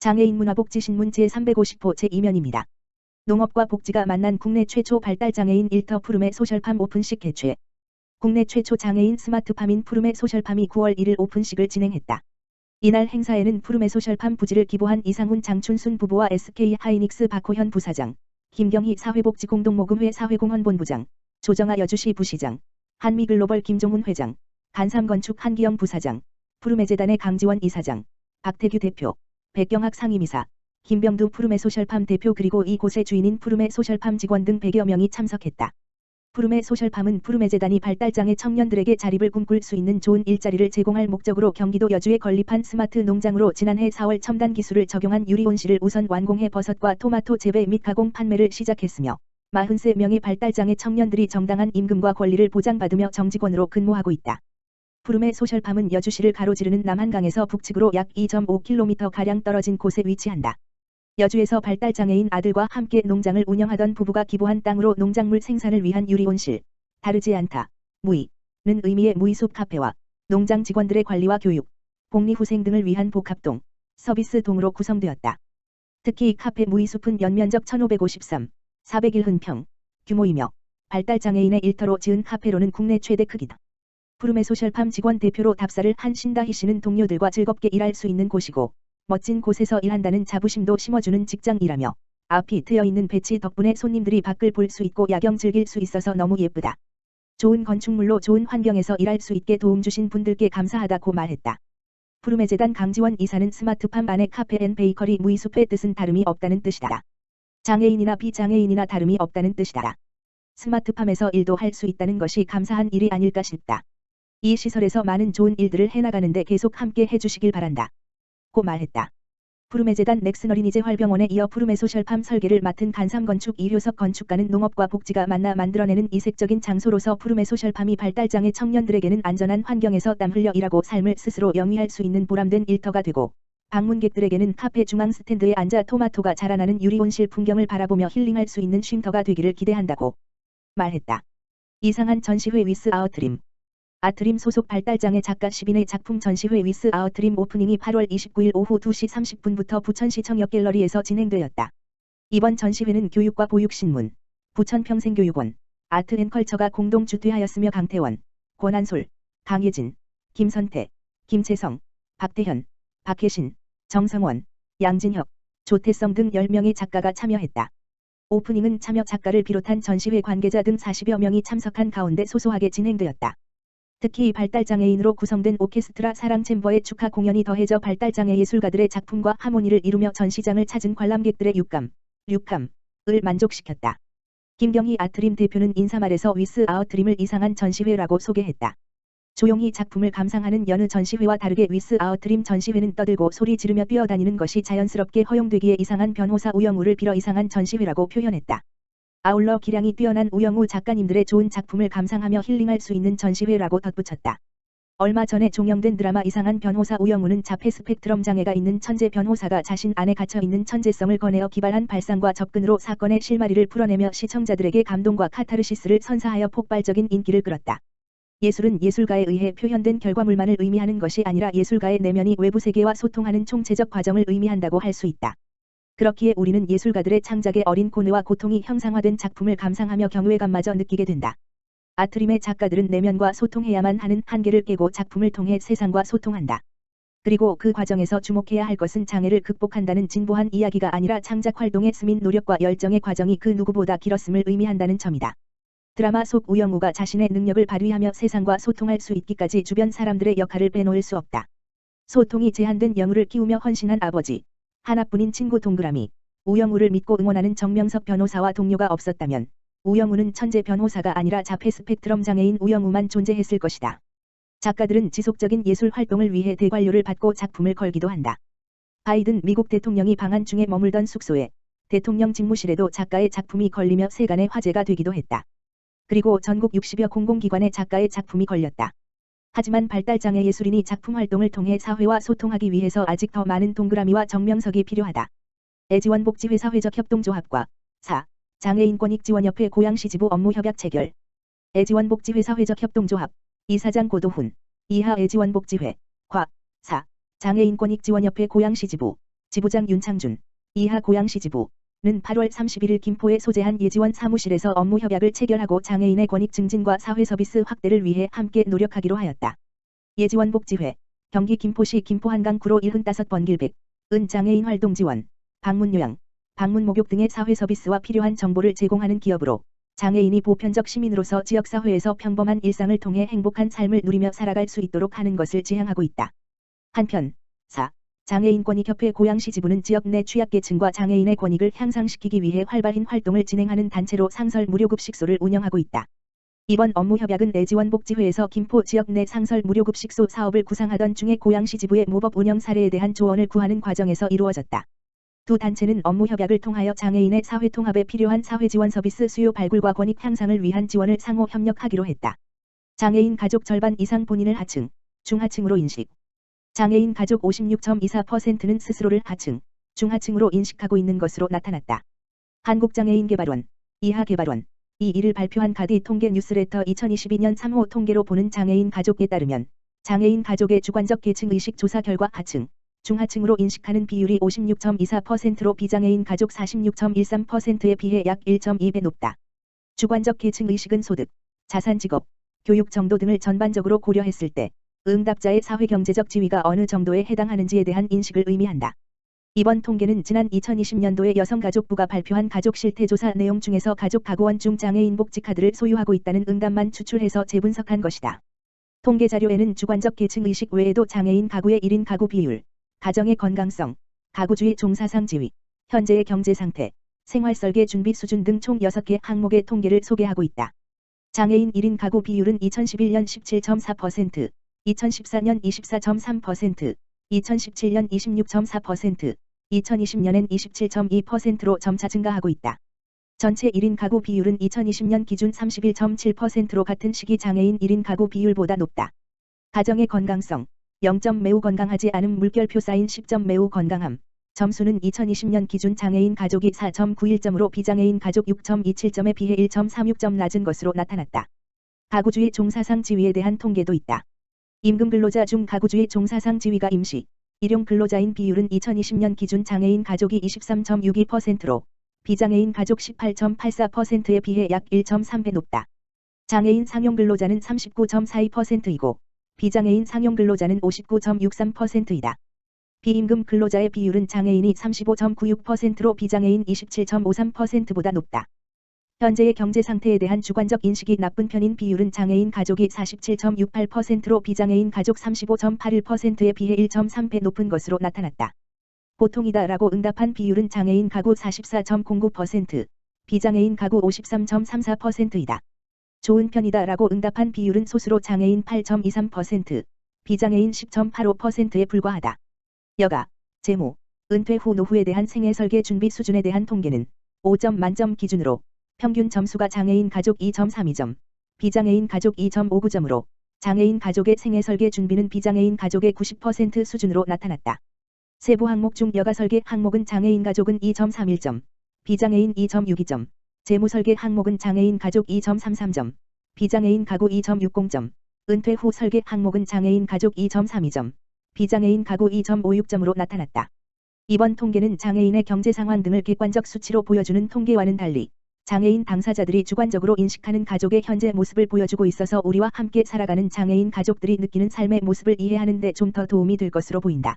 장애인 문화복지신문 제350호 제2면입니다. 농업과 복지가 만난 국내 최초 발달장애인 일터 푸름의 소셜팜 오픈식 개최. 국내 최초 장애인 스마트팜인 푸름의 소셜팜이 9월 1일 오픈식을 진행했다. 이날 행사에는 푸름의 소셜팜 부지를 기부한 이상훈 장춘순 부부와 SK하이닉스 박호현 부사장, 김경희 사회복지공동모금회 사회공헌본부장, 조정아 여주시 부시장, 한미글로벌 김종훈 회장, 간삼건축 한기영 부사장, 푸름의 재단의 강지원 이사장, 박태규 대표, 백경학 상임이사, 김병두 푸름의 소셜팜 대표 그리고 이곳의 주인인 푸름의 소셜팜 직원 등 100여 명이 참석했다. 푸름의 소셜팜은 푸름의 재단이 발달장애 청년들에게 자립을 꿈꿀 수 있는 좋은 일자리를 제공할 목적으로 경기도 여주에 건립한 스마트 농장으로 지난해 4월 첨단 기술을 적용한 유리온실을 우선 완공해 버섯과 토마토 재배 및 가공 판매를 시작했으며 43명의 발달장애 청년들이 정당한 임금과 권리를 보장받으며 정직원으로 근무하고 있다. 푸름의 소셜팜은 여주시를 가로지르는 남한강에서 북측으로 약 2.5km가량 떨어진 곳에 위치한다. 여주에서 발달장애인 아들과 함께 농장을 운영하던 부부가 기부한 땅으로 농작물 생산을 위한 유리온실, 다르지 않다, 무이는 의미의 무이숲 카페와 농장 직원들의 관리와 교육, 복리후생 등을 위한 복합동, 서비스동으로 구성되었다. 특히 카페 무이숲은 연면적 1553, 401흔평 규모이며 발달장애인의 일터로 지은 카페로는 국내 최대 크기다. 푸름의 소셜팜 직원 대표로 답사를 한 신다희 씨는 동료들과 즐겁게 일할 수 있는 곳이고 멋진 곳에서 일한다는 자부심도 심어주는 직장이라며 앞이 트여있는 배치 덕분에 손님들이 밖을 볼 수 있고 야경 즐길 수 있어서 너무 예쁘다. 좋은 건축물로 좋은 환경에서 일할 수 있게 도움 주신 분들께 감사하다고 말했다. 푸름의 재단 강지원 이사는 스마트팜 안에 카페 앤 베이커리 무이숲의 뜻은 다름이 없다는 뜻이다. 장애인이나 비장애인이나 다름이 없다는 뜻이다. 스마트팜에서 일도 할 수 있다는 것이 감사한 일이 아닐까 싶다. 이 시설에서 많은 좋은 일들을 해나가는데 계속 함께 해주시길 바란다. 고 말했다. 푸름의 재단 넥슨어린이제 활병원에 이어 푸름의 소셜팜 설계를 맡은 간삼건축 이효석 건축가는 농업과 복지가 만나 만들어내는 이색적인 장소로서 푸름의 소셜팜이 발달장애 청년들에게는 안전한 환경에서 땀 흘려 일하고 삶을 스스로 영위할 수 있는 보람된 일터가 되고 방문객들에게는 카페 중앙 스탠드에 앉아 토마토가 자라나는 유리온실 풍경을 바라보며 힐링할 수 있는 쉼터가 되기를 기대한다고 말했다. 이상한 전시회 위스 아웃드림. 아트림 소속 발달장애 작가 10인의 작품 전시회 위스 아웃드림 오프닝이 8월 29일 오후 2시 30분부터 부천시청 옆갤러리에서 진행되었다. 이번 전시회는 교육과 보육신문, 부천평생교육원, 아트앤컬처가 공동 주최하였으며 강태원, 권한솔, 강예진, 김선태, 김채성, 박태현, 박혜신, 정성원, 양진혁, 조태성 등 10명의 작가가 참여했다. 오프닝은 참여 작가를 비롯한 전시회 관계자 등 40여 명이 참석한 가운데 소소하게 진행되었다. 특히 발달장애인으로 구성된 오케스트라 사랑챔버의 축하 공연이 더해져 발달장애 예술가들의 작품과 하모니를 이루며 전시장을 찾은 관람객들의 육감을 만족시켰다. 김경희 아트림 대표는 인사말에서 위스 아웃드림을 이상한 전시회라고 소개했다. 조용히 작품을 감상하는 여느 전시회와 다르게 위스 아웃드림 전시회는 떠들고 소리 지르며 뛰어다니는 것이 자연스럽게 허용되기에 이상한 변호사 우영우를 빌어 이상한 전시회라고 표현했다. 아울러 기량이 뛰어난 우영우 작가님들의 좋은 작품을 감상하며 힐링할 수 있는 전시회라고 덧붙였다. 얼마 전에 종영된 드라마 이상한 변호사 우영우는 자폐 스펙트럼 장애가 있는 천재 변호사가 자신 안에 갇혀있는 천재성을 꺼내어 기발한 발상과 접근으로 사건의 실마리를 풀어내며 시청자들에게 감동과 카타르시스를 선사하여 폭발적인 인기를 끌었다. 예술은 예술가에 의해 표현된 결과물만을 의미하는 것이 아니라 예술가의 내면이 외부 세계와 소통하는 총체적 과정을 의미한다고 할 수 있다. 그렇기에 우리는 예술가들의 창작의 어린 고뇌와 고통이 형상화된 작품을 감상하며 경외감마저 느끼게 된다. 아트림의 작가들은 내면과 소통해야만 하는 한계를 깨고 작품을 통해 세상과 소통한다. 그리고 그 과정에서 주목해야 할 것은 장애를 극복한다는 진보한 이야기가 아니라 창작 활동에 쓰인 노력과 열정의 과정이 그 누구보다 길었음을 의미한다는 점이다. 드라마 속 우영우가 자신의 능력을 발휘하며 세상과 소통할 수 있기까지 주변 사람들의 역할을 빼놓을 수 없다. 소통이 제한된 영우를 키우며 헌신한 아버지. 하나뿐인 친구 동그라미. 우영우를 믿고 응원하는 정명석 변호사와 동료가 없었다면 우영우는 천재 변호사가 아니라 자폐 스펙트럼 장애인 우영우만 존재했을 것이다. 작가들은 지속적인 예술 활동을 위해 대관료를 받고 작품을 걸기도 한다. 바이든 미국 대통령이 방한 중에 머물던 숙소에 대통령 집무실에도 작가의 작품이 걸리며 세간의 화제가 되기도 했다. 그리고 전국 60여 공공기관에 작가의 작품이 걸렸다. 하지만 발달장애 예술인이 작품 활동을 통해 사회와 소통하기 위해서 아직 더 많은 동그라미와 정명석이 필요하다. 애지원복지회사 회적협동조합과 장애인권익지원협회 고양시지부 업무협약 체결. 애지원복지회사 회적협동조합 이사장 고도훈 이하 애지원복지회 장애인권익지원협회 고양시지부 지부장 윤창준, 이하 고양시 지부는 8월 31일 김포에 소재한 예지원 사무실에서 업무 협약을 체결하고 장애인의 권익 증진과 사회 서비스 확대를 위해 함께 노력하기로 하였다. 예지원 복지회, 경기 김포시 김포 한강구로 75번 길백, 은 장애인 활동 지원, 방문 요양, 방문 목욕 등의 사회 서비스와 필요한 정보를 제공하는 기업으로 장애인이 보편적 시민으로서 지역사회에서 평범한 일상을 통해 행복한 삶을 누리며 살아갈 수 있도록 하는 것을 지향하고 있다. 한편 4. 장애인권익협회 고양시 지부는 지역 내 취약계층과 장애인의 권익을 향상시키기 위해 활발히 활동을 진행하는 단체로 상설 무료급식소를 운영하고 있다. 이번 업무 협약은 예지원복지회에서 김포 지역 내 상설 무료급식소 사업을 구상하던 중에 고양시 지부의 모법 운영 사례에 대한 조언을 구하는 과정에서 이루어졌다. 두 단체는 업무 협약을 통하여 장애인의 사회 통합에 필요한 사회 지원 서비스 수요 발굴과 권익 향상을 위한 지원을 상호 협력하기로 했다. 장애인 가족 절반 이상 본인을 하층, 중하층으로 인식. 장애인 가족 56.24%는 스스로를 하층, 중하층으로 인식하고 있는 것으로 나타났다. 한국장애인개발원, 이하개발원, 이 일을 발표한 가디 통계 뉴스레터 2022년 3호 통계로 보는 장애인 가족에 따르면 장애인 가족의 주관적 계층 의식 조사 결과 하층, 중하층으로 인식하는 비율이 56.24%로 비장애인 가족 46.13%에 비해 약 1.2배 높다. 주관적 계층 의식은 소득, 자산 직업, 교육 정도 등을 전반적으로 고려했을 때 응답자의 사회경제적 지위가 어느 정도에 해당하는지에 대한 인식을 의미한다. 이번 통계는 지난 2020년도에 여성가족부가 발표한 가족실태조사 내용 중에서 가족가구원 중 장애인 복지카드를 소유하고 있다는 응답만 추출해서 재분석한 것이다. 통계 자료에는 주관적 계층 의식 외에도 장애인 가구의 1인 가구 비율, 가정의 건강성, 가구주의 종사상 지위, 현재의 경제 상태, 생활설계 준비 수준 등 총 6개 항목의 통계를 소개하고 있다. 장애인 1인 가구 비율은 2011년 17.4%, 2014년 24.3%, 2017년 26.4%, 2020년엔 27.2%로 점차 증가하고 있다. 전체 1인 가구 비율은 2020년 기준 31.7%로 같은 시기 장애인 1인 가구 비율보다 높다. 가정의 건강성, 0점 매우 건강하지 않음 물결표 사인 10점 매우 건강함. 점수는 2020년 기준 장애인 가족이 4.91점으로 비장애인 가족 6.27점에 비해 1.36점 낮은 것으로 나타났다. 가구주의 종사상 지위에 대한 통계도 있다. 임금 근로자 중 가구주의 종사상 지위가 임시, 일용 근로자인 비율은 2020년 기준 장애인 가족이 23.62%로 비장애인 가족 18.84%에 비해 약 1.3배 높다. 장애인 상용 근로자는 39.42%이고 비장애인 상용 근로자는 59.63%이다. 비임금 근로자의 비율은 장애인이 35.96%로 비장애인 27.53%보다 높다. 현재의 경제 상태에 대한 주관적 인식이 나쁜 편인 비율은 장애인 가족이 47.68%로 비장애인 가족 35.81%에 비해 1.3배 높은 것으로 나타났다. 보통이다라고 응답한 비율은 장애인 가구 44.09%, 비장애인 가구 53.34%이다. 좋은 편이다라고 응답한 비율은 소수로 장애인 8.23%, 비장애인 10.85%에 불과하다. 여가, 재무, 은퇴 후 노후에 대한 생애 설계 준비 수준에 대한 통계는 5점 만점 기준으로 평균 점수가 장애인 가족 2.32점, 비장애인 가족 2.59점으로 장애인 가족의 생애 설계 준비는 비장애인 가족의 90% 수준으로 나타났다. 세부 항목 중 여가 설계 항목은 장애인 가족은 2.31점, 비장애인 2.62점, 재무 설계 항목은 장애인 가족 2.33점, 비장애인 가구 2.60점, 은퇴 후 설계 항목은 장애인 가족 2.32점, 비장애인 가구 2.56점으로 나타났다. 이번 통계는 장애인의 경제 상황 등을 객관적 수치로 보여주는 통계와는 달리 장애인 당사자들이 주관적으로 인식하는 가족의 현재 모습을 보여주고 있어서 우리와 함께 살아가는 장애인 가족들이 느끼는 삶의 모습을 이해하는 데 좀 더 도움이 될 것으로 보인다.